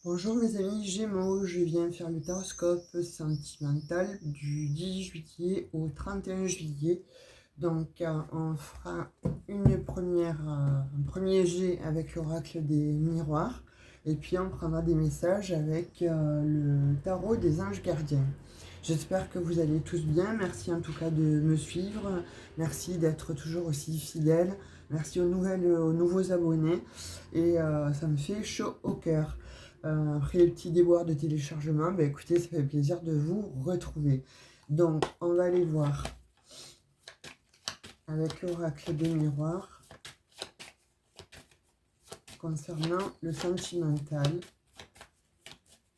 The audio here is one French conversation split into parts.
Bonjour mes amis Gémeaux, je viens faire le horoscope sentimental du 10 juillet au 31 juillet. Donc on fera un premier jet avec l'oracle des miroirs et puis on prendra des messages avec le tarot des anges gardiens. J'espère que vous allez tous bien, merci en tout cas de me suivre, merci d'être toujours aussi fidèles, merci aux nouveaux abonnés et ça me fait chaud au cœur. Après les petits déboires de téléchargement, bah écoutez, ça fait plaisir de vous retrouver. Donc, on va aller voir avec l'oracle des miroirs concernant le sentimental.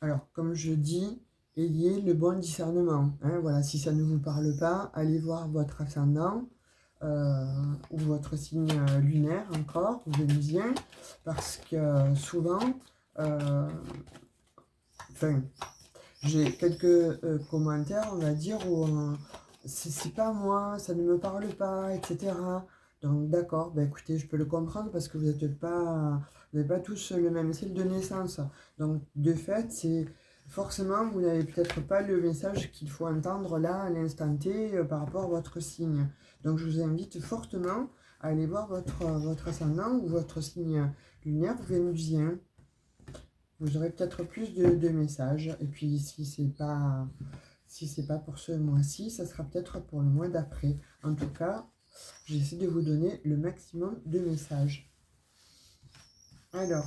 Alors, comme je dis, ayez le bon discernement. Hein, voilà, si ça ne vous parle pas, allez voir votre ascendant ou votre signe lunaire encore, ou vénusien, parce que souvent, enfin, j'ai quelques commentaires, on va dire, où c'est pas moi, ça ne me parle pas, etc. Donc d'accord, bah écoutez, je peux le comprendre parce que vous n'avez pas tous le même style de naissance. Donc de fait, c'est forcément, vous n'avez peut-être pas le message qu'il faut entendre là, à l'instant T, par rapport à votre signe. Donc je vous invite fortement à aller voir votre ascendant ou votre signe lunaire vénusien. Vous aurez peut-être plus de messages. Et puis si c'est pas pour ce mois-ci, ça sera peut-être pour le mois d'après. En tout cas, j'essaie de vous donner le maximum de messages. Alors,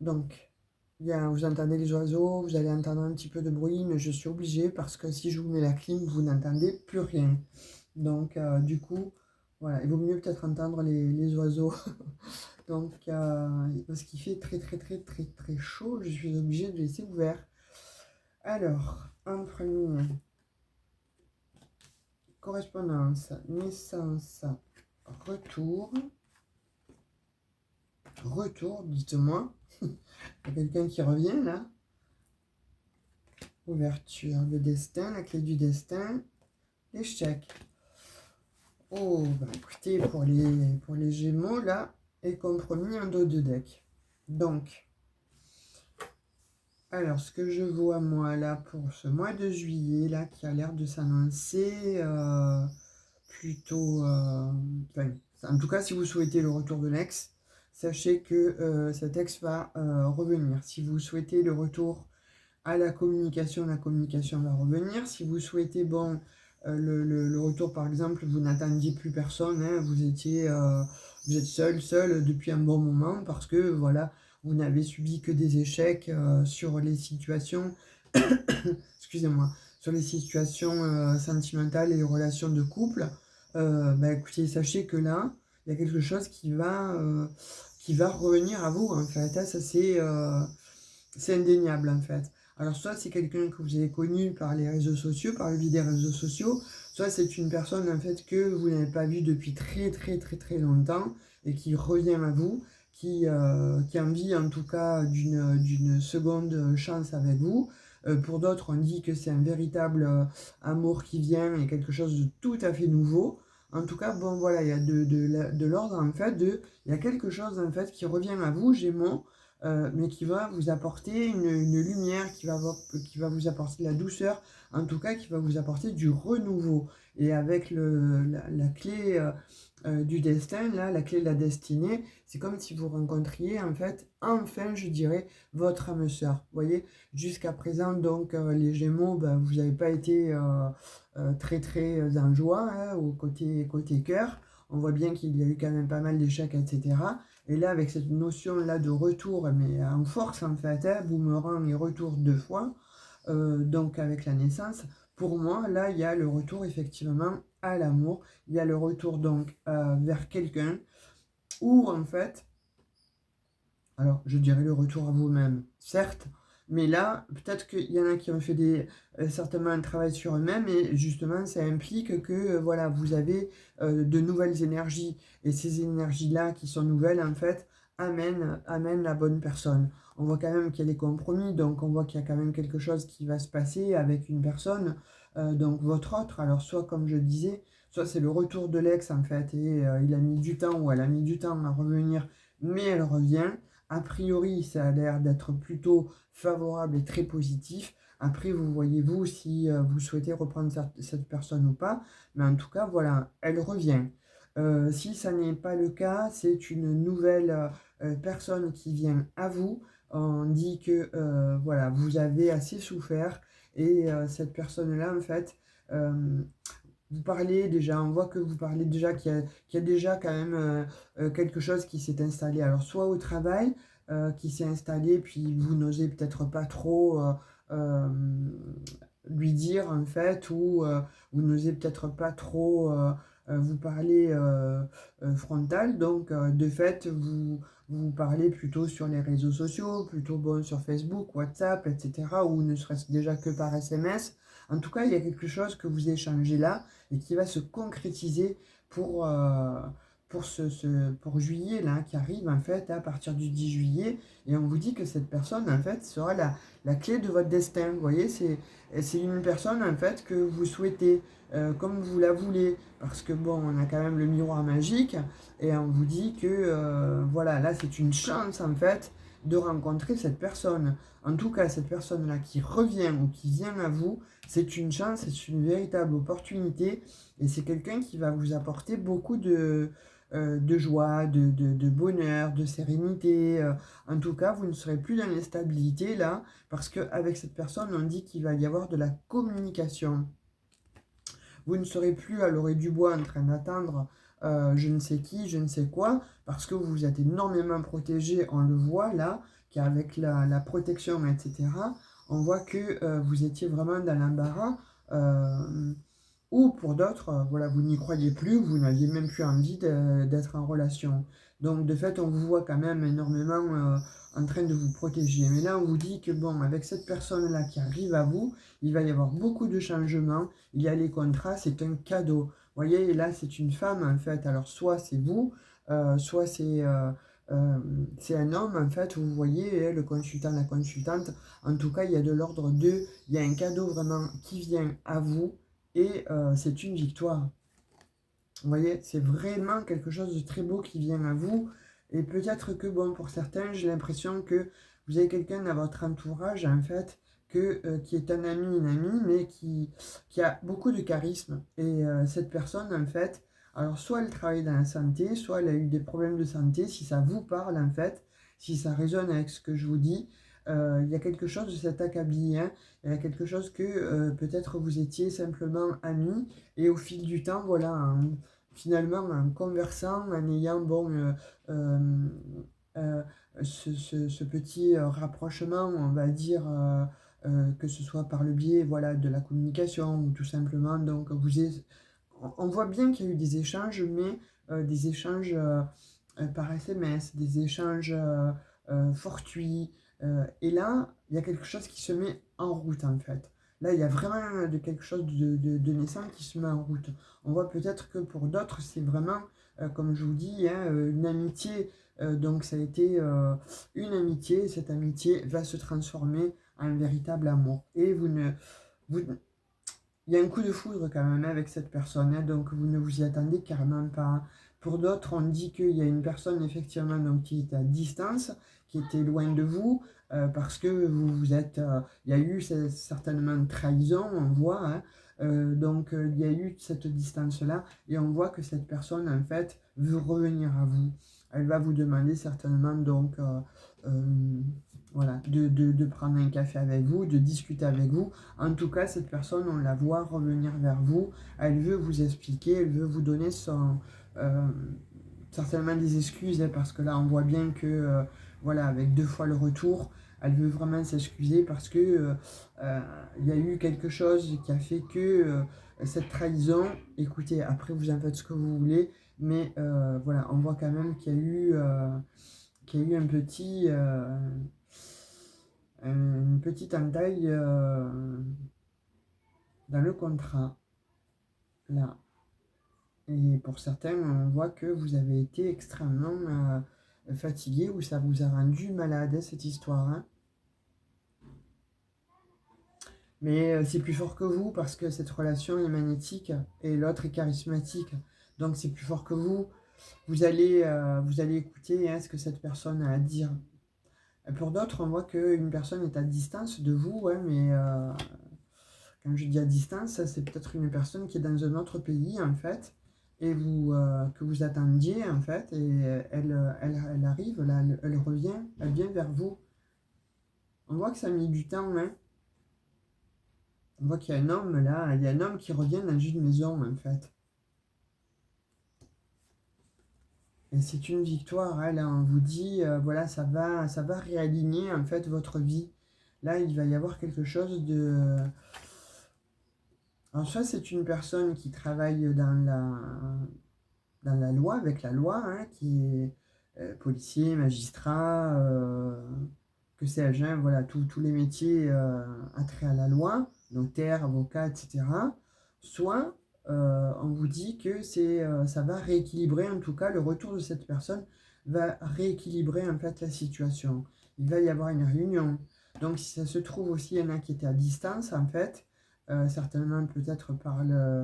donc, vous entendez les oiseaux, vous allez entendre un petit peu de bruit, mais je suis obligée parce que si je vous mets la clim, vous n'entendez plus rien. Donc, du coup, voilà, il vaut mieux peut-être entendre les oiseaux. Donc, parce qu'il fait très chaud, je suis obligée de laisser ouvert. Alors, en premier, correspondance, naissance, retour. Retour, dites-moi. Il y a quelqu'un qui revient là. Ouverture, le destin, la clé du destin, l'échec. Oh, bah écoutez, pour les Gémeaux, là, est compromis un dos de deck. Donc, alors, ce que je vois, moi, là, pour ce mois de juillet, là, qui a l'air de s'annoncer plutôt... enfin, en tout cas, si vous souhaitez le retour de l'ex, sachez que cet ex va revenir. Si vous souhaitez le retour à la communication va revenir. Si vous souhaitez, bon, le retour, par exemple, vous n'attendiez plus personne, hein, vous êtes seul depuis un bon moment parce que, voilà, vous n'avez subi que des échecs sur les situations, excusez-moi, sur les situations sentimentales et les relations de couple. Bah, écoutez, sachez que là, il y a quelque chose qui va revenir à vous, en fait. Hein, ça, c'est indéniable, en fait. Alors, soit c'est quelqu'un que vous avez connu par les réseaux sociaux, par le biais des réseaux sociaux, soit c'est une personne, en fait, que vous n'avez pas vue depuis très longtemps et qui revient à vous, qui a envie, en tout cas, d'une seconde chance avec vous. Pour d'autres, on dit que c'est un véritable amour qui vient et quelque chose de tout à fait nouveau. En tout cas, bon, voilà, il y a de l'ordre, en fait, il y a quelque chose, en fait, qui revient à vous, Gémeaux, mais qui va vous apporter une lumière, qui va vous apporter de la douceur, en tout cas qui va vous apporter du renouveau. Et avec la clé du destin, là, la clé de la destinée, c'est comme si vous rencontriez en fait, enfin je dirais, votre âme sœur. Vous voyez, jusqu'à présent, donc les Gémeaux, ben, vous n'avez pas été très en joie hein, au côté cœur. On voit bien qu'il y a eu quand même pas mal d'échecs, etc. Et là, avec cette notion-là de retour, mais en force en fait, hein, boomerang et retour deux fois, donc avec la naissance, pour moi, là, il y a le retour effectivement à l'amour, il y a le retour donc vers quelqu'un, ou en fait, alors je dirais le retour à vous-même, certes, mais là, peut-être qu'il y en a qui ont fait certainement un travail sur eux-mêmes, et justement, ça implique que voilà, vous avez de nouvelles énergies, et ces énergies-là qui sont nouvelles, en fait, amènent la bonne personne. On voit quand même qu'il y a des compromis, donc on voit qu'il y a quand même quelque chose qui va se passer avec une personne, donc votre autre, alors soit comme je disais, soit c'est le retour de l'ex, en fait, et il a mis du temps, ou elle a mis du temps à revenir, mais elle revient. A priori, ça a l'air d'être plutôt favorable et très positif. Après, vous voyez, vous, si vous souhaitez reprendre cette personne ou pas. Mais en tout cas, voilà, elle revient. Si ça n'est pas le cas, c'est une nouvelle personne qui vient à vous. On dit que voilà, vous avez assez souffert et cette personne-là, en fait, euh, vous parlez déjà, on voit que vous parlez déjà qu'il y a déjà quand même quelque chose qui s'est installé. Alors, soit au travail, qui s'est installé, puis vous n'osez peut-être pas trop euh, lui dire, en fait, ou vous n'osez peut-être pas trop vous parler frontal. Donc, de fait, vous parlez plutôt sur les réseaux sociaux, plutôt bon, sur Facebook, WhatsApp, etc., ou ne serait-ce déjà que par SMS. En tout cas, il y a quelque chose que vous échangez là et qui va se concrétiser pour, pour juillet là, qui arrive en fait à partir du 10 juillet. Et on vous dit que cette personne en fait sera la clé de votre destin. Vous voyez, c'est une personne en fait que vous souhaitez comme vous la voulez. Parce que bon, on a quand même le miroir magique et on vous dit que voilà, là c'est une chance en fait de rencontrer cette personne. En tout cas, cette personne-là qui revient ou qui vient à vous, c'est une chance, c'est une véritable opportunité et c'est quelqu'un qui va vous apporter beaucoup de joie, de bonheur, de sérénité. En tout cas, vous ne serez plus dans l'instabilité là parce qu'avec cette personne, on dit qu'il va y avoir de la communication. Vous ne serez plus à l'oreille du bois en train d'attendre je ne sais qui, je ne sais quoi, parce que vous êtes énormément protégé, on le voit là, qu'avec la protection, etc., on voit que vous étiez vraiment dans l'embarras, ou pour d'autres, voilà, vous n'y croyez plus, vous n'aviez même plus envie d'être en relation. Donc de fait, on vous voit quand même énormément en train de vous protéger. Mais là, on vous dit que bon, avec cette personne-là qui arrive à vous, il va y avoir beaucoup de changements. Il y a les contrats, c'est un cadeau. Vous voyez, là, c'est une femme en fait. Alors soit c'est vous, soit euh, c'est un homme en fait. Vous voyez, le consultant, la consultante. En tout cas, il y a de l'ordre de, il y a un cadeau vraiment qui vient à vous et c'est une victoire. Vous voyez, c'est vraiment quelque chose de très beau qui vient à vous. Et peut-être que, bon, pour certains, j'ai l'impression que vous avez quelqu'un dans votre entourage, en fait, qui est un ami, une amie, mais qui a beaucoup de charisme. Et cette personne, en fait, alors soit elle travaille dans la santé, soit elle a eu des problèmes de santé, si ça vous parle, en fait, si ça résonne avec ce que je vous dis, il y a quelque chose de cet acabit, hein. Il y a quelque chose que peut-être vous étiez simplement amis, et au fil du temps, voilà, finalement, en conversant, en ayant bon, euh, euh, ce petit rapprochement, on va dire, que ce soit par le biais voilà, de la communication ou tout simplement, donc on voit bien qu'il y a eu des échanges, mais des échanges par SMS, des échanges fortuits, et là, il y a quelque chose qui se met en route en fait. Là, il y a vraiment quelque chose de naissant qui se met en route. On voit peut-être que pour d'autres, c'est vraiment, comme je vous dis, hein, une amitié. Donc ça a été une amitié. Cette amitié va se transformer en un véritable amour. Et vous, il y a un coup de foudre quand même avec cette personne, hein, donc vous ne vous y attendez carrément pas, hein. Pour d'autres, on dit qu'il y a une personne effectivement donc, qui est à distance, qui était loin de vous, parce que vous êtes, il y a eu certainement une trahison, on voit, hein, donc il y a eu cette distance-là, et on voit que cette personne en fait veut revenir à vous. Elle va vous demander certainement donc voilà, de prendre un café avec vous, de discuter avec vous. En tout cas, cette personne, on la voit revenir vers vous. Elle veut vous expliquer, elle veut vous donner euh, certainement des excuses, hein, parce que là, on voit bien que, voilà, avec 2 fois le retour, elle veut vraiment s'excuser parce que il y a eu quelque chose qui a fait que cette trahison, écoutez, après vous en faites ce que vous voulez, mais voilà, on voit quand même qu'il y a eu une petite entaille dans le contrat, là. Et pour certains, on voit que vous avez été extrêmement fatigué ou ça vous a rendu malade, cette histoire, hein. Mais c'est plus fort que vous parce que cette relation est magnétique et l'autre est charismatique. Donc c'est plus fort que vous. Vous allez écouter hein, ce que cette personne a à dire. Et pour d'autres, on voit qu'une personne est à distance de vous, hein, mais quand je dis à distance, c'est peut-être une personne qui est dans un autre pays, en fait, et que vous attendiez, en fait, et elle arrive, là, elle revient, elle vient vers vous. On voit que ça a mis du temps, hein. On voit qu'il y a un homme, là, il y a un homme qui revient dans une maison, en fait. Et c'est une victoire, hein, là, on vous dit, voilà, ça va réaligner, en fait, votre vie. Là, il va y avoir quelque chose de... Alors, soit c'est une personne qui travaille dans la loi, avec la loi, hein, qui est policier, magistrat, que sais-je, hein, voilà, tous les métiers attraits à la loi, notaire, avocat, etc. Soit on vous dit que ça va rééquilibrer, en tout cas, le retour de cette personne va rééquilibrer en fait la situation. Il va y avoir une réunion. Donc si ça se trouve aussi, il y en a qui étaient à distance, en fait, certainement peut-être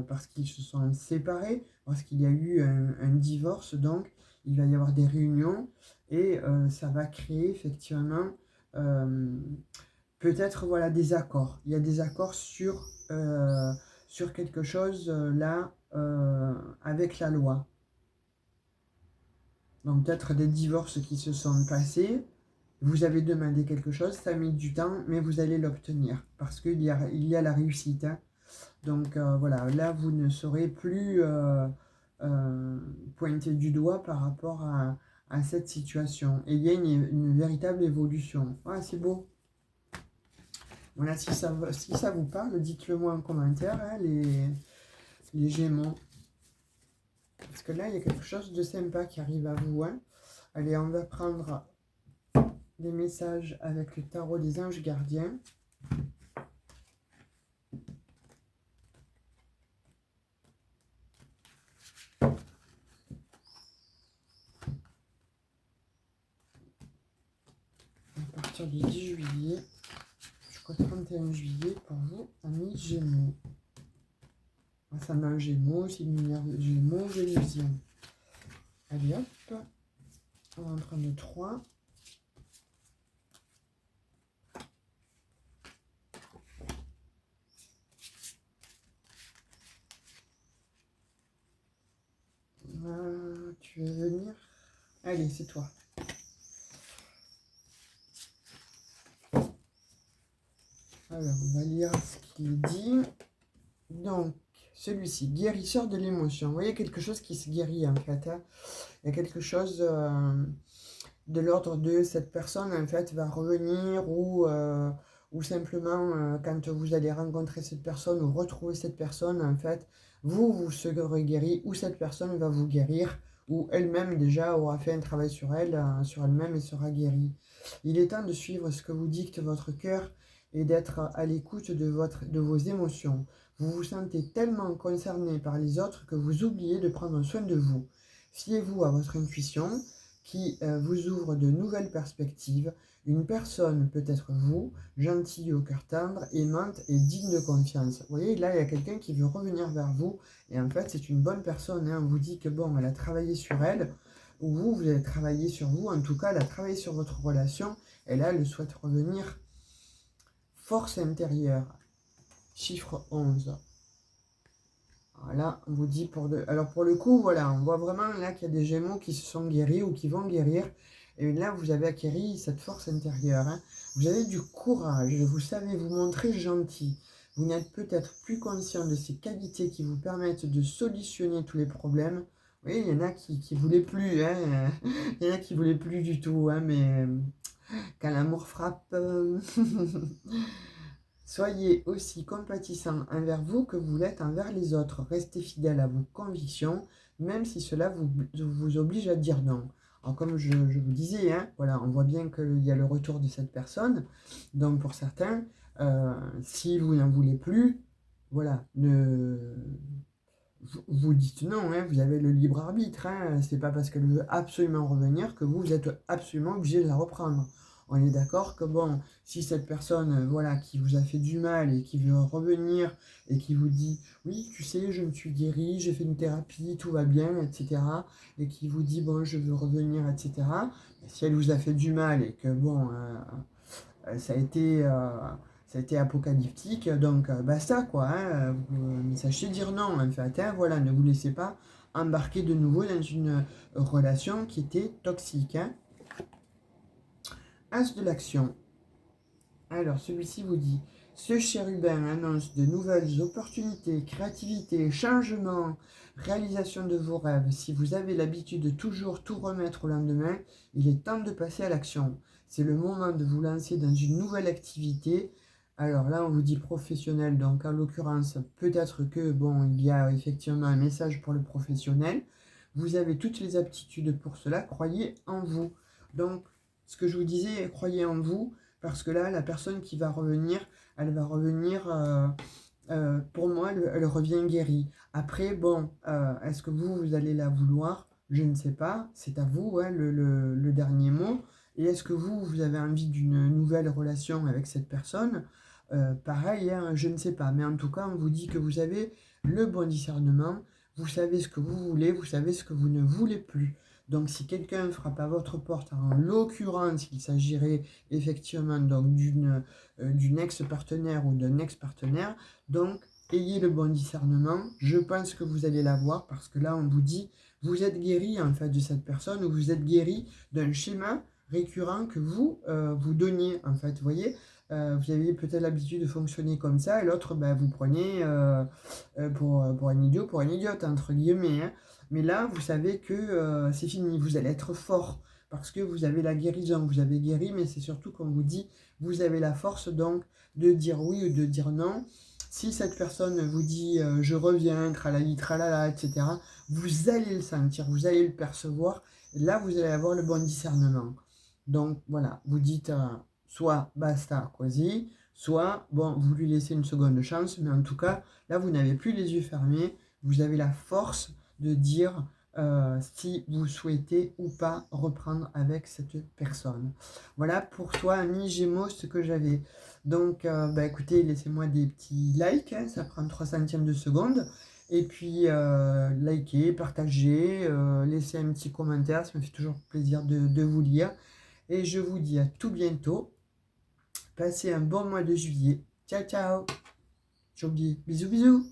parce qu'ils se sont séparés, parce qu'il y a eu un divorce, donc il va y avoir des réunions et ça va créer effectivement euh, peut-être voilà, des accords. Il y a des accords sur quelque chose là avec la loi. Donc peut-être des divorces qui se sont passés. Vous avez demandé quelque chose, ça a mis du temps, mais vous allez l'obtenir parce il y a la réussite, hein. Donc voilà, là vous ne serez plus pointé du doigt par rapport à cette situation. Et il y a une véritable évolution. Ah, c'est beau. Voilà, si ça vous parle, dites-le moi en commentaire, hein, les Gémeaux. Parce que là, il y a quelque chose de sympa qui arrive à vous, hein. Allez, on va prendre des messages avec le tarot des anges gardiens. À partir du 10 juillet jusqu'au 31 juillet pour vous, amis Gémeaux. Ascendant Gémeaux, signe Gémeaux, Vénusien. Allez hop, on va en prendre 3. Tu veux venir? Allez, c'est toi. Alors, on va lire ce qu'il dit. Donc, celui-ci, guérisseur de l'émotion. Vous voyez, quelque chose qui se guérit en fait, hein. Il y a quelque chose de l'ordre de cette personne en fait va revenir ou simplement quand vous allez rencontrer cette personne ou retrouver cette personne en fait, vous serez guéri ou cette personne va vous guérir ou elle-même déjà aura fait un travail sur elle-même et sera guérie. Il est temps de suivre ce que vous dicte votre cœur et d'être à l'écoute de vos émotions. Vous vous sentez tellement concerné par les autres que vous oubliez de prendre soin de vous. Fiez-vous à votre intuition qui vous ouvre de nouvelles perspectives. Une personne peut être vous, gentille au cœur tendre, aimante et digne de confiance. Vous voyez, là, il y a quelqu'un qui veut revenir vers vous. Et en fait, c'est une bonne personne, hein. On vous dit que bon, elle a travaillé sur elle. Ou vous avez travaillé sur vous. En tout cas, elle a travaillé sur votre relation. Et là, elle souhaite revenir. Force intérieure. Chiffre 11. Voilà, on vous dit Alors pour le coup, voilà, on voit vraiment là qu'il y a des Gémeaux qui se sont guéris ou qui vont guérir. Et là, vous avez acquis cette force intérieure, hein. Vous avez du courage, vous savez vous montrer gentil. Vous n'êtes peut-être plus conscient de ces qualités qui vous permettent de solutionner tous les problèmes. Oui, il y en a qui ne voulaient plus, hein. Il y en a qui ne voulaient plus du tout, hein, mais quand l'amour frappe... Soyez aussi compatissant envers vous que vous l'êtes envers les autres. Restez fidèle à vos convictions, même si cela vous oblige à dire non. Alors comme je vous disais, hein, voilà, on voit bien qu'il y a le retour de cette personne. Donc pour certains, si vous n'en voulez plus, voilà, vous dites non, hein, vous avez le libre arbitre. Hein, c'est pas parce qu'elle veut absolument revenir que vous êtes absolument obligé de la reprendre. On est d'accord que bon, si cette personne, voilà, qui vous a fait du mal et qui veut revenir et qui vous dit, oui, tu sais, je me suis guéri, j'ai fait une thérapie, tout va bien, etc. Et qui vous dit, bon, je veux revenir, etc. Si elle vous a fait du mal et que bon, ça a été, ça a été apocalyptique, donc basta quoi, hein, sachez dire non en fait, hein, voilà, ne vous laissez pas embarquer de nouveau dans une relation qui était toxique. Hein. As de l'action. Alors celui-ci vous dit, ce chérubin annonce de nouvelles opportunités, créativité, changement, réalisation de vos rêves. Si vous avez l'habitude de toujours tout remettre au lendemain, il est temps de passer à l'action. C'est le moment de vous lancer dans une nouvelle activité. Alors là, on vous dit professionnel, donc en l'occurrence, peut-être que, bon, il y a effectivement un message pour le professionnel. Vous avez toutes les aptitudes pour cela, croyez en vous. Donc, ce que je vous disais, croyez en vous, parce que là, la personne qui va revenir, elle va revenir, pour moi, elle revient guérie. Après, bon, est-ce que vous allez la vouloir? Je ne sais pas, c'est à vous, hein, le dernier mot. Et est-ce que vous avez envie d'une nouvelle relation avec cette personne? Pareil, hein, je ne sais pas. Mais en tout cas, on vous dit que vous avez le bon discernement, vous savez ce que vous voulez, vous savez ce que vous ne voulez plus. Donc, si quelqu'un frappe à votre porte, en l'occurrence, il s'agirait effectivement donc d'une ex-partenaire ou d'un ex-partenaire, donc ayez le bon discernement. Je pense que vous allez l'avoir parce que là, on vous dit, vous êtes guéri en fait de cette personne ou vous êtes guéri d'un schéma récurrent que vous donniez en fait. Vous voyez, vous avez peut-être l'habitude de fonctionner comme ça et l'autre, ben, vous prenez pour un idiot, pour une idiote, entre guillemets. Hein. Mais là, vous savez que c'est fini, vous allez être fort parce que vous avez la guérison, vous avez guéri, mais c'est surtout qu'on vous dit, vous avez la force donc de dire oui ou de dire non. Si cette personne vous dit je reviens, tralali, tralala, etc., vous allez le sentir, vous allez le percevoir, et là vous allez avoir le bon discernement. Donc voilà, vous dites soit basta, quasi, soit bon, vous lui laissez une seconde chance, mais en tout cas, là vous n'avez plus les yeux fermés, vous avez la force de dire si vous souhaitez ou pas reprendre avec cette personne. Voilà pour toi, ami Gémeaux, ce que j'avais. Donc, bah, écoutez, laissez-moi des petits likes, hein, ça prend 3 centièmes de seconde. Et puis, likez, partagez, laissez un petit commentaire, ça me fait toujours plaisir de vous lire. Et je vous dis à tout bientôt. Passez un bon mois de juillet. Ciao, ciao. J'ai oublié. Bisous, bisous.